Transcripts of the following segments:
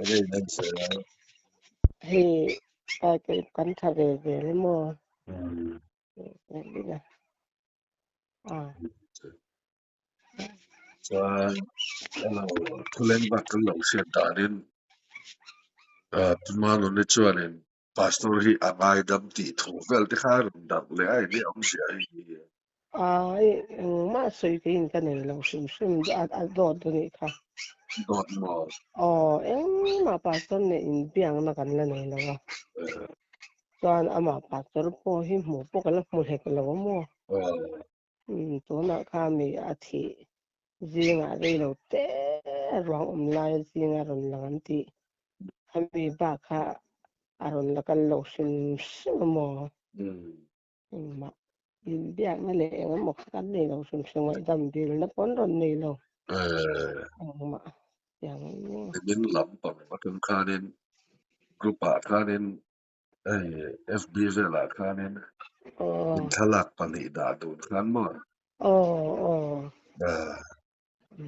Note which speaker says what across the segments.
Speaker 1: Ini dan saya.
Speaker 2: Thì cái cắn thà về lấy mua đi nè à
Speaker 1: Saya kalau tulen bakal lalu saya tarin pemanu ni cuanin pastor hi angai dam ti thuvel ti kharun dam le ai ni om sia hi
Speaker 2: mà suy cái cái này là sum sum à đọt nàyค่ะ
Speaker 1: dot mo
Speaker 2: em mà bà con này in biang mà cái này là toàn à mà bà con po hi mu po cái là mu hết cái là muaตัวน่ะค่ะมีอาทิriêng à đây là té rong lai riêng à rồi làm tí hay bị bàค่ะà rồi là cái lẩu sum sum mà mà in biangนั่นแหละงั้นหมกกันนี่เราสมๆไว้ดำดีแล้วป้อนรอนนี่เราmàอย่างนี้
Speaker 1: min lam pang patun khanin grupa khanin ai FB vela khanin in
Speaker 2: ờ
Speaker 1: thalak pani da dun khan mo
Speaker 2: ờ ờ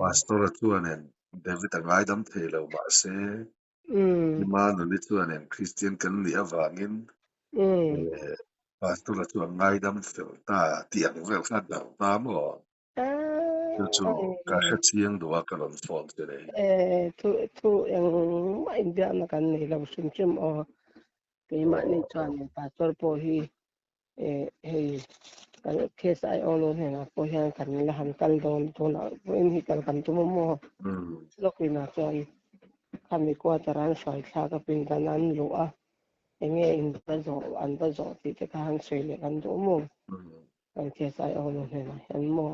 Speaker 1: pastor chuanen David angai dam thelo ma se
Speaker 2: ừ
Speaker 1: Imanu ni chuanen Christian kan ni awangin
Speaker 2: ừ
Speaker 1: pastor la chuan ngai dam fel ta tiang vel khat dang ta mo
Speaker 2: à
Speaker 1: chu chu ka kha chiang do ka ron fon te nei
Speaker 2: thu yang mai dia na kan nei lo sim sim o ke ma ni chuan ni pastor po hi hei kan case ai on he na po hian kan la han kal don to na in hi kal kan tu mo lokina chuan kami ko taran sai tha ka pin kan an lu a enge in ba zo an ba zo ti te ka han sei le kan du mo kan case ai on he na han mo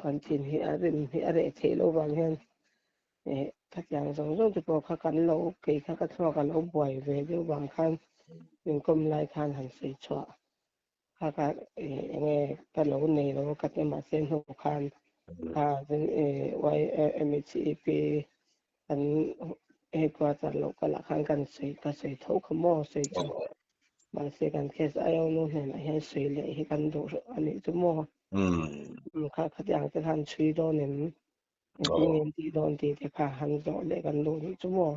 Speaker 2: kan tin hi arin hi are the lo bang hian các dạng giống giống thì có các cán lâu kỹ các thua cán lâu bưởi về điều bằng khăn mình cầm lại khăn hàng sĩ chợ các nghe các lâu này lâu các em mà xem hồ khăn dân quay MCP anh qua tất lâu các lạc khăn cần sĩ các sĩ thấu không mò sĩ chợ mà sĩ cần kết ai ông luôn này là hay sĩ lệ hay cần đủ anh ấy chúng mò các dạng cái hàng suy đo nên ingin ti don ti te ka han zo le kan lo ni chu mo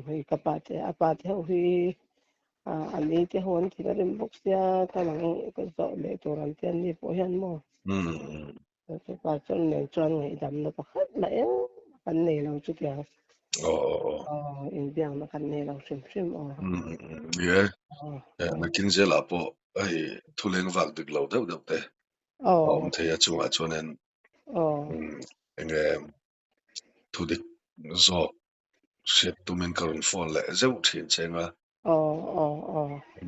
Speaker 2: hi ka pa te ho hi ani te hon ti ka rim box ya ka lang ko zo le to ran te ni po hian mo te pa chon ne chon ngai dam no pa khat la en kan ne lo chu ya in biang ma kan ne lo sim sim
Speaker 1: ye na kin zel apo ai thulen vak dik lo deuh deuh te om the ya chunga chuanen enge thudik zo set tumen karon fon le zeu thin chenga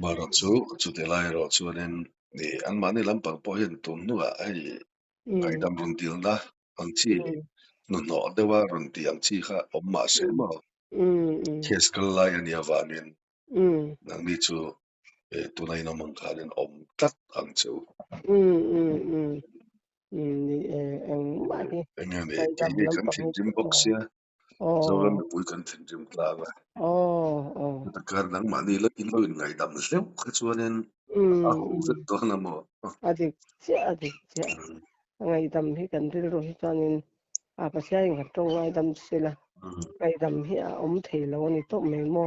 Speaker 1: maro chu te lai ro chuanen ni an mani lampang po hian tum nuwa ai ngai dam run til na ang chi no no dewa run ti ang chi kha om ma se mo kes kal lai ani awangin nang ni chu tunai na mang khanin om tat ang chu
Speaker 2: ang ma ni
Speaker 1: enge ni
Speaker 2: kai
Speaker 1: ti
Speaker 2: dam
Speaker 1: ni
Speaker 2: lam
Speaker 1: kan
Speaker 2: pa
Speaker 1: thin
Speaker 2: ni
Speaker 1: jim
Speaker 2: chu
Speaker 1: box ya zoram ni pui kan thin jim tla ba ta kar nang mani la in lo in ngai dam hleu kha chuanen a hu vet to na mo
Speaker 2: adik sia ngai dam hi kan ril ro hi chuanin pa sia in kan tong ngai dam sila ngai dam hi om thei lo ni to me mo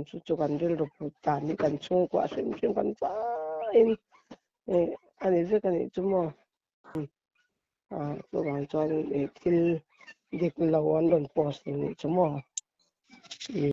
Speaker 2: chu chu kan ril ro pu ta ni kan chung kwa sim sim kan pa in ani ve kan chu mo chu kan chuan thil dik lo an lon post ni chu mo